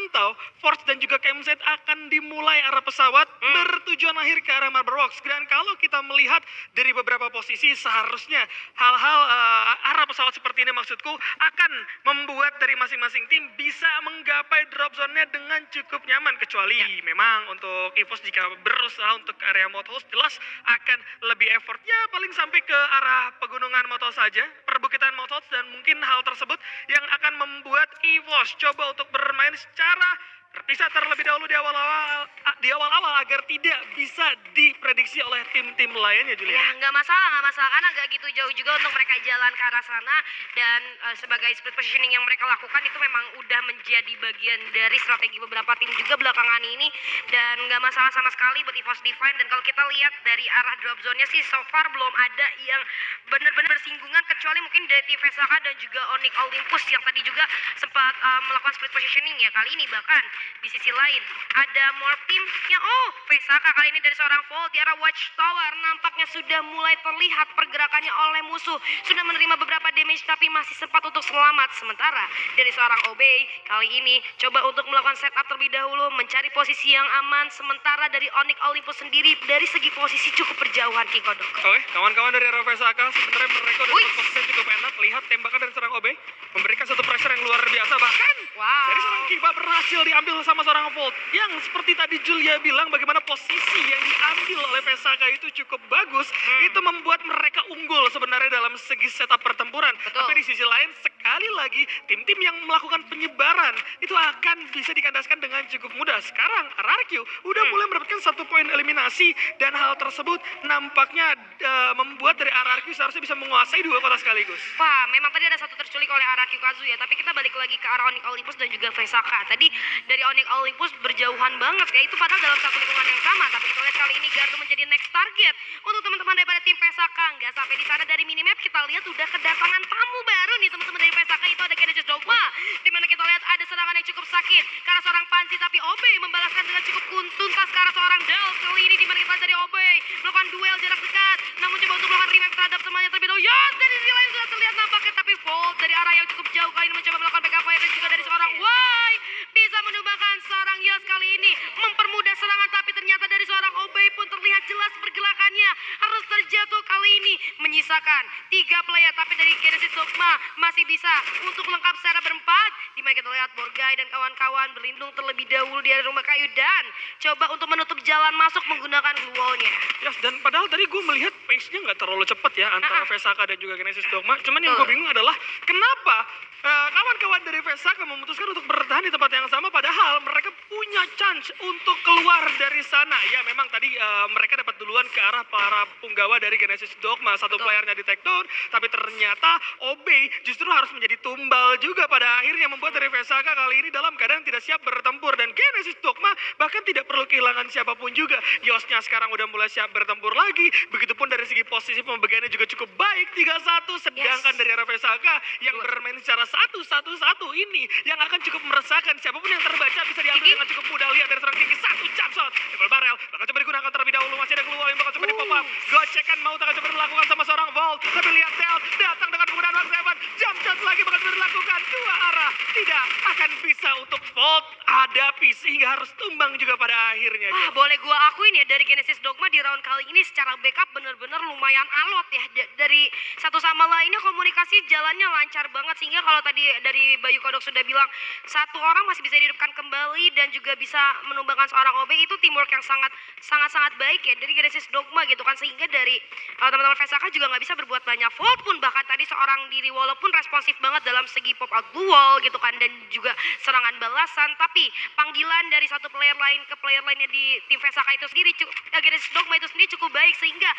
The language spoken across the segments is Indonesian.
memantau Forge dan juga Campsite akan dimulai arah pesawat bertujuan akhir ke arah Marble Rocks. Dan kalau kita melihat dari beberapa posisi, seharusnya hal-hal arah pesawat seperti ini maksudku akan membuat dari masing-masing tim bisa menggapai drop zone-nya dengan cukup nyaman. Kecuali memang untuk EVOS jika berusaha untuk area Mothos jelas akan lebih effort. Ya paling sampai ke arah pegunungan Mothos saja, perbukitan Mothos, dan mungkin hal tersebut yang akan membuat EVOS coba untuk bermain secara terpisah terlebih dahulu di awal-awal agar tidak bisa diprediksi oleh tim-tim lainnya, Julia. Ya nggak masalah karena nggak gitu jauh juga untuk mereka jalan ke arah sana, dan sebagai split positioning yang mereka lakukan itu memang udah menjadi bagian dari strategi beberapa tim juga belakangan ini, dan nggak masalah sama sekali buat EVOS Divine. Dan kalau kita lihat dari arah drop zone-nya sih so far belum ada yang benar-benar bersinggungan, kecuali mungkin dari tim Vesaka dan juga Onyx Olympus yang tadi juga sempat melakukan split positioning ya. Kali ini bahkan di sisi lain ada more team yang Vesaka kali ini dari seorang Volt di arah Watchtower nampaknya sudah mulai terlihat pergerakannya oleh musuh, sudah menerima beberapa damage tapi masih sempat untuk selamat. Sementara dari seorang Obey kali ini coba untuk melakukan setup terlebih dahulu, mencari posisi yang aman. Sementara dari Onyx Olympus sendiri dari segi posisi cukup berjauhan, King Kodok. Oke, kawan-kawan dari arah Vesaka sebenarnya mereka udah dapat posisi yang cukup enak. Lihat tembakan dari seorang Obey memberikan satu pressure yang luar biasa, bahkan dari seorang Kiba berhasil diambil sama seorang Volt. Yang seperti tadi Julia bilang, bagaimana posisi yang diambil oleh Vesaka itu cukup bagus, itu membuat mereka unggul sebenarnya dalam segi setup pertempuran. Tapi di sisi lain, sekali lagi tim-tim yang melakukan penyebaran itu akan bisa dikandaskan dengan cukup mudah. Sekarang RRQ udah mulai mendapatkan 1 poin eliminasi, dan hal tersebut nampaknya membuat dari RRQ seharusnya bisa menguasai 2 kota sekaligus. Wah, memang tadi ada satu terculik oleh RRQ Kazuya, tapi kita balik lagi ke arah Onyx Olympus dan juga Vesaka. Tadi dari Onyx Olympus berjauhan banget ya, itu padahal dalam satu lingkungan yang sama. Tapi kita lihat kali ini Gardu menjadi next target untuk teman-teman daripada tim Vesaka. Nggak sampai di sana, dari minimap kita lihat udah kedatangan tamu baru nih teman-teman dari Vesaka, itu ada Genesis Dogma. Dimana kita lihat ada serangan yang cukup sakit karena seorang Panji, tapi Obey membalaskan dengan cukup tuntas ke arah seorang Del. Kali ini dimana kita lihat dari Obey melakukan duel jarak dekat, namun coba untuk melakukan revive terhadap temannya terlebih dahulu. Yes, dari sisi lain sudah terlihat nampaknya, tapi Volt dari arah yang cukup jauh kali ini mencoba melakukan backup fire, dan juga dari seorang Y bisa menumbangkan seorang Yos kali ini mempermudah serangan. Tapi ternyata dari seorang Obey pun terlihat jelas pergerakannya harus terjatuh kali ini, menyisakan 3 player. Tapi dari Genesis Dogma masih bisa untuk lengkap secara berempat, dimana kita lihat Borgai dan kawan-kawan berlindung terlebih dahulu di rumah kayu dan coba untuk menutup jalan masuk menggunakan glue wall-nya. Yes, dan padahal tadi gue melihat pace-nya nggak terlalu cepat ya antara Vesaka dan juga Genesis Dogma. Cuman yang gue bingung adalah kenapa kawan-kawan dari Vesaka memutuskan untuk bertahan di tempat yang sama, padahal mereka punya chance untuk keluar dari sana. Ya memang tadi mereka dapat duluan ke arah para punggawa dari Genesis Dogma, satu playernya di take down, tapi ternyata Obey justru harus menjadi tumbal juga pada akhirnya, membuat dari Vesaka kali ini dalam keadaan tidak siap bertempur. Dan Genesis Dogma bahkan tidak perlu kehilangan siapapun juga. Yosnya sekarang udah mulai siap bertempur lagi, begitupun dari segi posisi pembagiannya juga cukup baik, 3-1. Sedangkan dari arah Vesaka yang bermain secara 1-1-1 ini yang akan cukup meresahkan. Siapapun yang terbaca bisa diambil dengan cukup mudah. Lihat dari seorang Kiki, 1 jump shot double barrel bakal coba digunakan terlebih dahulu. Masih ada keluar yang bakal coba di pop up, gocekan mau tak coba dilakukan sama seorang Volt. Tapi lihat Del datang dengan penggunaan Mark 7, jump shot lagi bakal coba dilakukan. 2 arah tidak akan bisa untuk Volt hadapi, sehingga harus tumbang juga pada akhirnya. Boleh gua akuin ya, dari Genesis Dogma di round kali ini secara backup bener-bener lumayan alot ya. Dari satu sama lainnya komunikasi jalannya lancar banget, sehingga kalau tadi dari Bayu Kodok sudah bilang satu orang masih bisa dihidupkan kembali dan juga bisa menumbangkan seorang Obey, itu teamwork yang sangat baik ya dari Genesis Dogma gitu kan, sehingga dari teman-teman Vesaka juga nggak bisa berbuat banyak. Volt pun bahkan tadi seorang diri walaupun responsif banget dalam segi pop out blue wall gitu kan, dan juga serangan balasan, tapi panggilan dari satu player lain ke player lainnya di tim Vesaka itu sendiri, Genesis Dogma itu sendiri cukup baik, sehingga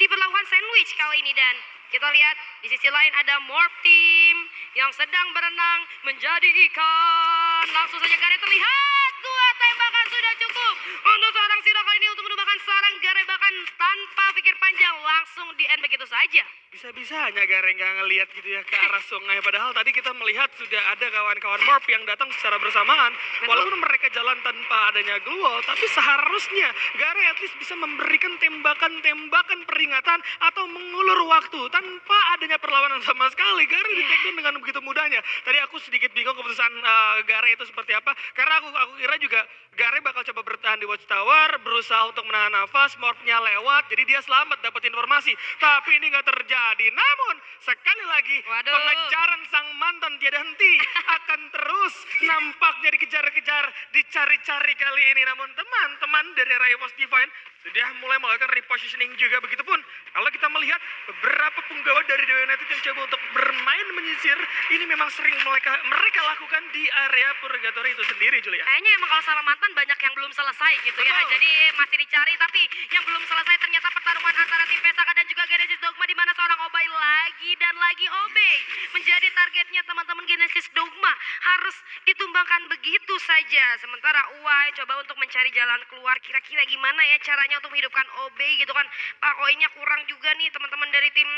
diberlakukan sandwich kali ini. Dan kita lihat di sisi lain ada Morph Team yang sedang berenang menjadi ikan. Langsung saja Gare terlihat, 2 tembakan sudah cukup untuk seorang Siro kali ini untuk menumbangkan seorang Gare, bahkan tanpa pikir panjang langsung di end begitu saja. Bisa bisa-bisanya Gareng nggak ngelihat gitu ya ke arah sungai. Padahal tadi kita melihat sudah ada kawan-kawan Morph yang datang secara bersamaan. Walaupun mereka jalan tanpa adanya Gluol, tapi seharusnya Gareng at least bisa memberikan tembakan-tembakan peringatan atau mengulur waktu tanpa adanya perlawanan sama sekali. Gareng di take down dengan begitu mudahnya. Tadi aku sedikit bingung keputusan Gareng itu seperti apa. Karena aku kira juga Gareng bakal coba bertahan di Watchtower, berusaha untuk menahan nafas, Morph-nya lewat, jadi dia selamat dapat informasi. Tapi ini nggak terjadi. Namun sekali lagi pengejaran sang mantan tiada henti akan terus nampaknya dikejar-kejar, dicari-cari kali ini. Namun teman-teman dari Rivals Divine sudah mulai melakukan repositioning juga. Begitupun kalau kita melihat beberapa penggawa dari Dewa United yang coba untuk bermain menyisir, ini memang sering mereka lakukan di area Purgatory itu sendiri, Julia. Kayaknya emang kalau sama mantan banyak yang belum selesai gitu ya. Jadi masih dicari, tapi yang belum selesai ternyata pertarungan antara tim Pesaka dan juga Genesis Dogma, di mana seorang Obey lagi dan lagi Obey menjadi targetnya teman-teman Genesis Dogma, harus ditumbangkan begitu saja. Sementara Uwai coba untuk mencari jalan keluar, kira-kira gimana ya caranya untuk menghidupkan Obey gitu kan. Pak, koinnya kurang juga nih teman-teman dari tim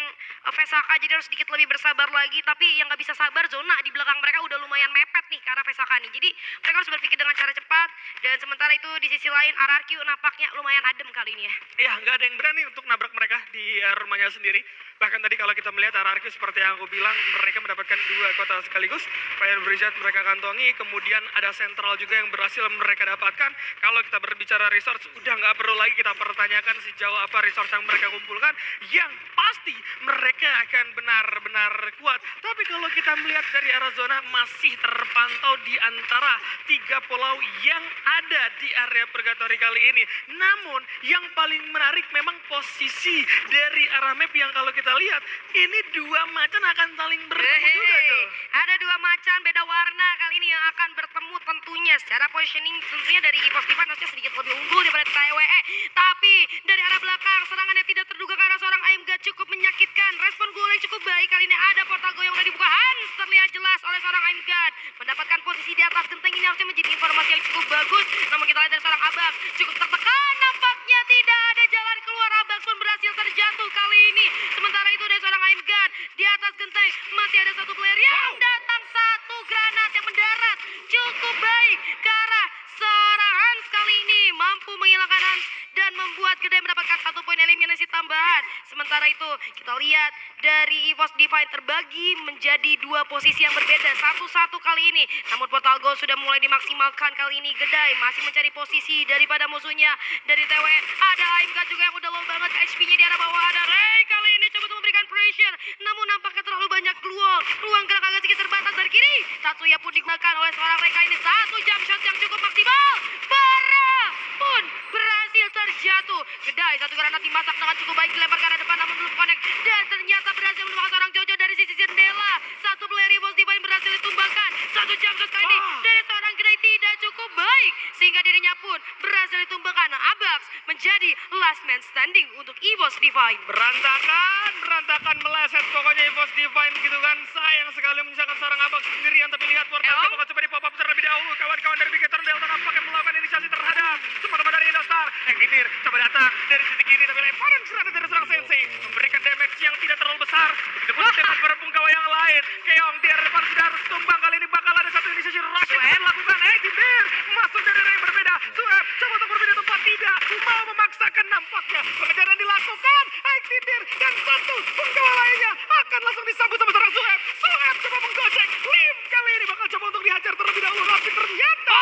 Pesaka, jadi harus sedikit lebih bersabar lagi. Tapi yang nggak bisa sabar, zona di belakang mereka udah lumayan mepet nih ke arah Pesaka nih. Jadi mereka harus berpikir dengan cara cepat. Dan sementara itu di sisi lain RRQ nampaknya lumayan adem kali ini ya. Ya, nggak ada yang berani untuk nabrak mereka di rumahnya sendiri. Bahkan tadi kalau kita melihat RRQ seperti yang aku bilang, mereka mendapatkan 2 kota sekaligus. Fire Brigade mereka kantongi, kemudian ada Central juga yang berhasil mereka dapatkan. Kalau kita berbicara resource, udah nggak perlu lagi kita pertanyakan sejauh apa resource yang mereka kumpulkan. Yang pasti mereka akan benar-benar kuat. Tapi kalau kita melihat dari arah zona, masih terpantau di antara 3 pulau yang ada di area Purgatory kali ini. Namun yang paling menarik memang posisi dari arah map yang kalau kita lihat, ini 2 macan akan saling bertemu juga, Jo. Ada 2 macan beda warna kali ini yang akan bertemu tentunya. Secara positioning tentunya dari EVOS Divine harusnya sedikit lebih unggul daripada TWE. Tapi dari arah belakang, serangan yang tidak terduga ke arah seorang Aimgad cukup menyakitkan. Respon gol yang cukup baik kali ini, ada portal go yang udah dibuka. Hans terlihat jelas oleh seorang Aimgad. Mendapatkan posisi di atas genteng ini harusnya menjadi informasi yang cukup bagus. Namun kita lihat dari seorang Abak cukup tertekan. Nampaknya tidak ada jalan keluar. Abak pun berhasil terjatuh kali ini. Sementara itu dari seorang Aimgad di atas genteng masih ada 1 player yang datang, 1 granat yang mendarat cukup baik ke arah seorang Hans kali ini, mampu menghilangkan Hans dan membuat Gede mendapatkan 1 poin eliminasi tambahan. Sementara itu kita lihat dari EVOS Divine terbagi menjadi 2 posisi yang berbeda, 1-1 kali ini. Namun portal goal sudah mulai dimaksimalkan kali ini. Gedai masih mencari posisi daripada musuhnya. Dari TW ada Aimgad juga yang udah low banget HP-nya di arah bawah. Ada Ray kali ini coba untuk memberikan pressure, namun nampaknya terlalu banyak Gluol. Ruang gerak agak sedikit terbatas dari kiri. Tatsuya pun digunakan oleh seorang Ray kali ini. 1 jump shot yang cukup maksimal. Bara pun berhasil terjatuh. Gedai 1 granat dimasak dengan cukup baik, dilempar ke arah depan namun belum connect. Dan ternyata berhasil menemukan seorang Jojo dari sisi jendela. 1 player EVOS Divine berhasil ditumbangkan. 1 jump shot kali ini dari seorang Gedai tidak cukup baik, sehingga dirinya pun berhasil ditumbangkan. Abax menjadi last man standing untuk EVOS Divine. Berantakan meleset pokoknya EVOS Divine gitu kan. Sayang sekali menyisakan seorang Abax sendirian, tapi lihat portalnya bakal coba di pop up terlebih dahulu. Kawan-kawan dari Bigetron Delta nampaknya melakukan inisiasi terhadap teman-teman dari Indostar. Ekditir coba datang dari sisi kiri, tapi lemparan granat dari seorang Sensei memberikan damage yang tidak terlalu besar. Begitupun dengan para penggawa yang lain. Keong di arah depan sudah harus tumbang. Kali ini bakal ada 1 inisiasi rush yang dilakukan. Ekditir masuk dari arah yang berbeda. Sueb coba untuk berbeda tempat, tidak mau memaksakan. Nampaknya pengejaran dilakukan. Ekditir dan 1 penggawa lainnya akan langsung disambut sama seorang Sueb. Sueb coba menggocek. Lim kali ini bakal coba untuk dihajar terlebih dahulu, tapi ternyata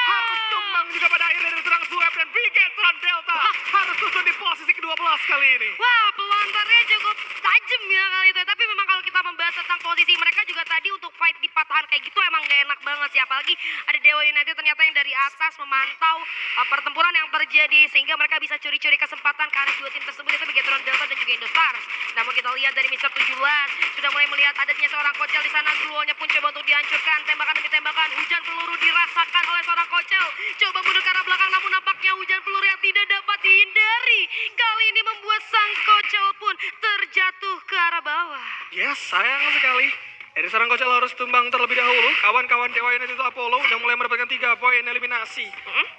harus tumbang juga pada akhirnya dari seorang Sueb. Dan Bigetron Delta harus susun di posisi ke-12 kali ini. Wah, pelontarnya cukup tajam ya kali itu. Tapi memang kalau kita membahas tentang posisi mereka juga tadi untuk fight di patahan kayak gitu emang gak enak banget sih. Apalagi ada Dewa United ternyata yang dari atas memantau pertempuran yang terjadi, sehingga mereka bisa curi-curi kesempatan ke arah 2 tim tersebut, itu Bigetron Delta dan juga Indostars. Namun kita lihat dari Mr. 17 sudah mulai melihat adanya seorang Kocel di sana. Gluolnya pun coba untuk dihancurkan, tembakan demi tembakan, hujan peluru dirasakan oleh seorang Kocel. Coba mundur ke arah belakang, namun nampaknya hujan peluru yang tidak dapat dihindari kali ini membuat sang Kocel pun terjatuh ke arah bawah. Yes, sayang sekali. Dari seorang Kocel harus tumbang terlebih dahulu. Kawan-kawan Dewa United itu Apollo udah mulai mendapatkan 3 poin eliminasi.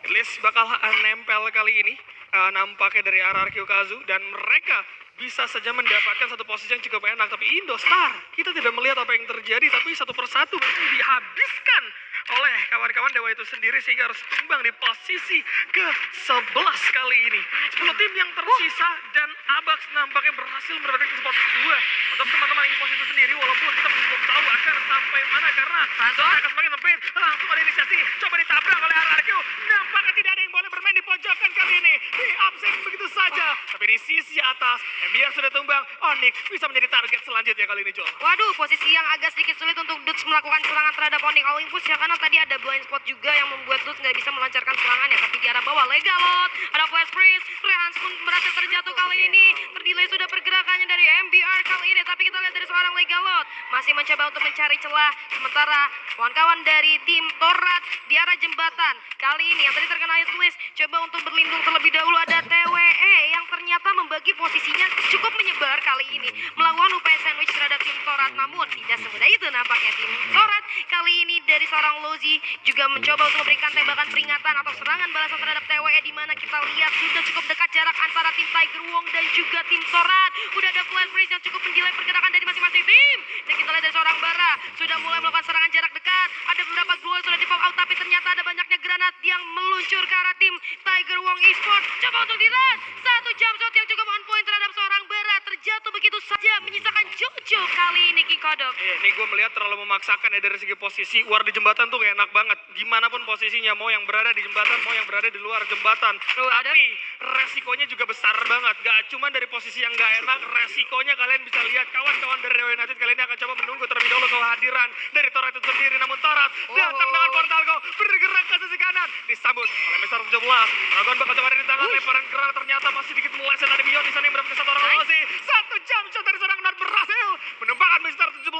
At least bakal nempel kali ini. Nampaknya dari RRQ Kazu, dan mereka bisa saja mendapatkan satu posisi yang cukup enak. Tapi Indostar, kita tidak melihat apa yang terjadi, tapi satu persatu dihabiskan oleh kawan-kawan Dewa itu sendiri sehingga harus tumbang di posisi ke-11 kali ini. 10 tim yang tersisa dan Abax nampaknya berhasil mendapatkan kesempatan kedua. Untuk teman-teman Impos itu sendiri, walaupun kita masih belum tahu akan sampai mana karena zona akan semakin sempit. Langsung ada inisiasi, coba ditabrak oleh RRQ. Nampaknya tidak ada yang boleh bermain di pojokan kali ini. Di absen begitu saja. Tapi di sisi atas, MBR sudah tumbang. Onyx bisa menjadi target selanjutnya kali ini, Joel. Waduh, posisi yang agak sedikit sulit untuk Dudes melakukan serangan terhadap Onyx Olympus ya, karena tadi ada blind spot juga yang membuat Dudes nggak bisa melancarkan serangannya. Tapi di arah bawah Legalot, ada flash freeze, Rehans pun berhasil terjatuh kali ini. Terdelay sudah pergerakannya dari MBR kali ini, tapi kita lihat dari seorang Legalot masih mencoba untuk mencari celah. Sementara kawan-kawan dari tim Torat di arah jembatan kali ini yang tadi terkena hit list coba untuk berlindung terlebih dahulu. Ada TWE yang ternyata membagi posisinya cukup menyebar kali ini, melakukan upaya sandwich terhadap tim Torat, namun tidak semudah itu nampaknya tim Torat kali ini. Dari seorang Lozi juga mencoba untuk memberikan tembakan peringatan atau serangan balasan terhadap TWE, di mana kita lihat sudah cukup dekat jarak antara tim Tiger Wong dan juga tim Torat. Udah ada flash freeze yang cukup mendelay pergerakan dari masing-masing tim, dan kita lihat dari seorang Bara sudah mulai melakukan serangan jarak dekat. Ada beberapa gol sudah di pop out, tapi ternyata ada banyaknya granat yang meluncur ke arah tim Tiger Wong Esports. Coba untuk diras, satu jump shot yang cukup on point terhadap seorang Bara terjatuh begitu saja, menyisakan Jojo kali ini King Kodok. Iya, ini gue melihat terlalu memaksakan ya dari segi posisi. War di jembatan tuh gak enak banget. Gimana pun posisinya, mau yang berada di jembatan, mau yang berada di luar jembatan. Tapi resikonya juga besar banget. Gak cuma dari posisi yang gak enak, resikonya kalian bisa lihat kawan-kawan dari Dewa United kali ini akan coba menunggu terlebih dahulu kehadiran dari Torat itu sendiri. Namun Torat datang dengan portal go, bergerak ke sisi kanan, disambut oleh Mister 17. Dragon bakal coba dari tangan, lemparan kerang ternyata masih sedikit meleset. Ada Bion di sana yang mendapatkan satu orang losi. Satu jump shot dari seorang Nar berhasil menumpahkan Mister 17.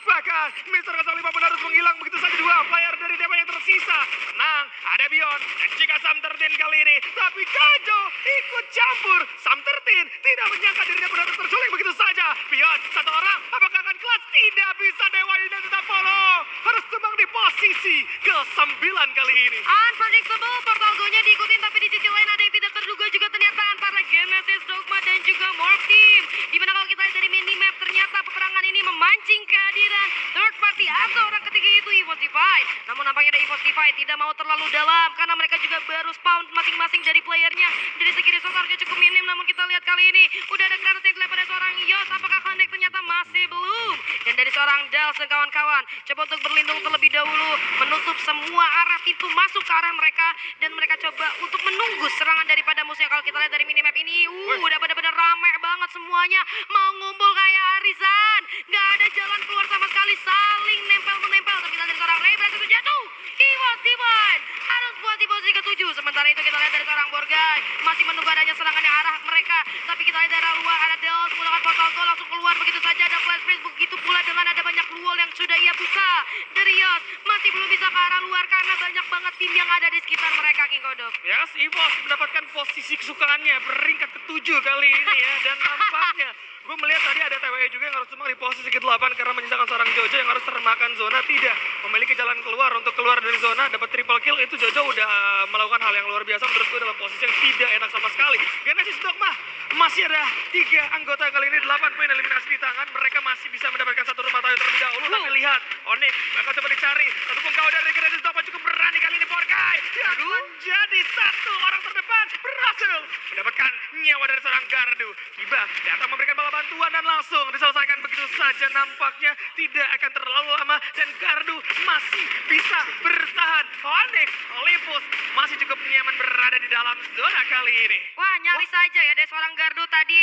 Bahkan Mister 05 harus menghilang begitu saja. Dua player dari Dewa yang tersisa. Tenang, ada Bion dan juga Sam 13 kali ini. Tapi Jojo ikut campur. Sam 13 tidak menyangka dirinya benar terculik begitu saja. Bion, satu orang, apakah akan kelas? Tidak bisa, Dewa United tetap follow. Harus tumbang di posisi ke-9 kali ini. Unpredictable, portal go-nya diikutin, tapi di sisi lain ada yang tidak terduga juga ternyata antara Genesis, Dogma dan juga Morph Team. Dimana kalau kita lihat dari minimap, ternyata peperangan ini memancing kehadiran third party atau orang ketiga itu EVOS Divide. Namun nampaknya dari EVOS Divide tidak mau terlalu dalam karena mereka juga baru spawn masing-masing dari playernya. Dari segi resource cukup minim, namun kita lihat kali ini udah ada granat yang dilempar dari seorang Yos. Apakah connect? Ternyata masih belum. Dan dari seorang Dals dan kawan-kawan coba untuk berlindung terlebih dahulu, menutup semua arah pintu masuk ke arah mereka, dan mereka coba untuk menunggu serangan daripada musuhnya. Kalau kita lihat dari minimap ini, udah benar-benar rame banget semuanya, mau ngumpul kayak arisan, nggak ada jalan keluar sama sekali, saling nempel-menempel. Tapi kita dari seorang Ray berhasil jatuh. EVOS Divide harus buat di posisi ke-7. Sementara itu kita lihat dari seorang Borgai masih menunggu adanya serangan yang arah mereka. Tapi kita lihat dari luar ada Dals menggunakan portal go langsung keluar begitu saja. Ada flash freeze, begitu pula dengan ada banyak luol yang sudah ia buka. Dari Yos masih belum bisa ke arah luar karena banyak banget tim yang ada di sekitar mereka, King Kodok. Yes, EVOS mendapatkan posisi kesukaannya peringkat ke-7 kali ini ya. Dan nampaknya gue melihat tadi ada TWE juga yang harus tumbang di posisi ke-8 karena menyisakan seorang Jojo yang harus termakan zona, tidak memiliki jalan keluar. Untuk keluar dari zona dapat triple kill, itu Jojo udah melakukan hal yang luar biasa menurut gue dalam posisi yang tidak enak sama sekali. Genesis Dogma masih ada 3 anggota kali ini, 8 poin eliminasi di tangan. Mereka masih bisa mendapatkan satu rumah tahu terlebih dahulu. Tapi lihat, Onyx bakal coba dicari. Satu pun kau dari Genesis Dogma cukup berani kali ini. Borgai yang menjadi satu orang terdepan berhasil mendapatkan nyawa dari seorang Gardu. Tiba datang memberikan bala bantuan dan langsung diselesaikan begitu saja. Nampaknya tidak akan terlalu lama dan Gardu masih bisa bertahan. Onyx Olympus masih cukup nyaman berada di dalam zona kali ini. Wah, nyaris saja ya dari seorang Gardu tadi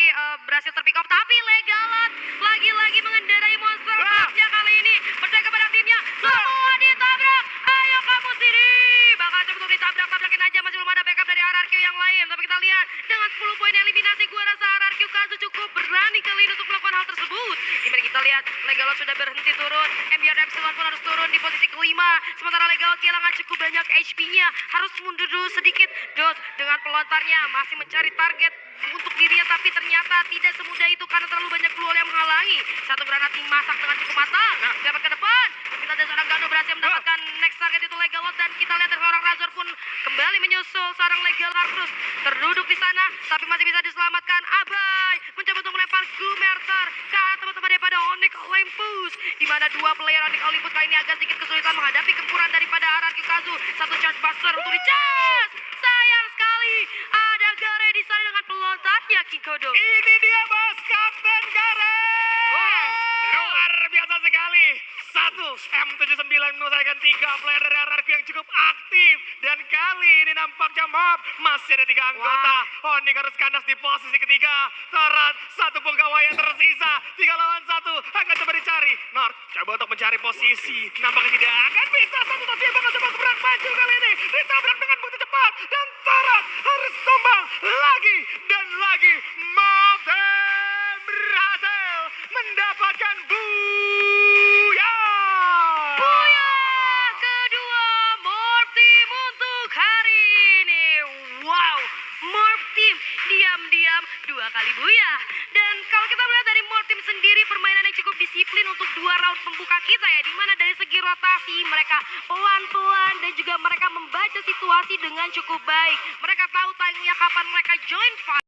berhasil terpick up, tapi Legalot lagi-lagi mengendarai monster trucknya kali ini. Percaya kepada timnya, semua ditabrak. Ayo kamu sini. Bakal coba untuk ditabrak-tabrakin aja, masih belum ada backup dari RRQ yang lain. Tapi kita lihat dengan 10 poin eliminasi, gua rasa RRQ Kazu cukup berani kali ini untuk melakukan hal tersebut. Dimana kita lihat Legalot sudah berhenti turun, MBR Epsilon pun harus turun di posisi ke-5. Sementara Legalot kehilangan cukup banyak HP-nya, harus mundur dulu sedikit. Dos dengan pelontarnya masih mencari target untuk dirinya, tapi ternyata tidak semudah itu karena terlalu banyak peluang yang menghalangi. Satu granat dimasak dengan cukup matang, dapat ke depan. Kita dari seorang Gado berhasil mendapatkan next target itu Legalot, dan kita lihat dari seorang Razor pun kembali menyusul seorang Legalot terus terduduk di sana, tapi masih bisa diselamatkan. Abai mencoba untuk melempar Gumerter ke arah teman-teman daripada Onyx Olympus, di mana dua player Onyx Olympus kali ini agak sedikit kesulitan menghadapi gempuran daripada Hierarchy Kazu. Satu charge buster untuk dicas. Sayang sekali ada Gare di sana dengan pelontarnya Kikodo. Ini dia bos, Kapten Gareth. Luar biasa sekali. Satu M79 menyelesaikan 3 player dari RRQ yang cukup aktif. Dan kali ini nampaknya Mob masih ada 3 anggota. Onyx harus kandas di posisi ketiga. Torat, satu penggawa yang tersisa. 3 lawan 1 akan coba dicari. North coba untuk mencari posisi. Nampaknya tidak akan bisa. Satu tapi bakal coba keberat maju kali ini. Ditabrak dengan begitu cepat. Dan Torat harus tumbang lagi dan lagi. Mob berhasil mendapatkan Buya. Buya kedua Morph Team untuk hari ini. Wow, Morph Team diam-diam 2 kali buya. Dan kalau kita melihat dari Morph Team sendiri, permainan yang cukup disiplin untuk 2 round pembuka kita ya, dimana dari segi rotasi mereka pelan-pelan dan juga mereka membaca situasi dengan cukup baik. Mereka tahu timingnya kapan mereka join fight.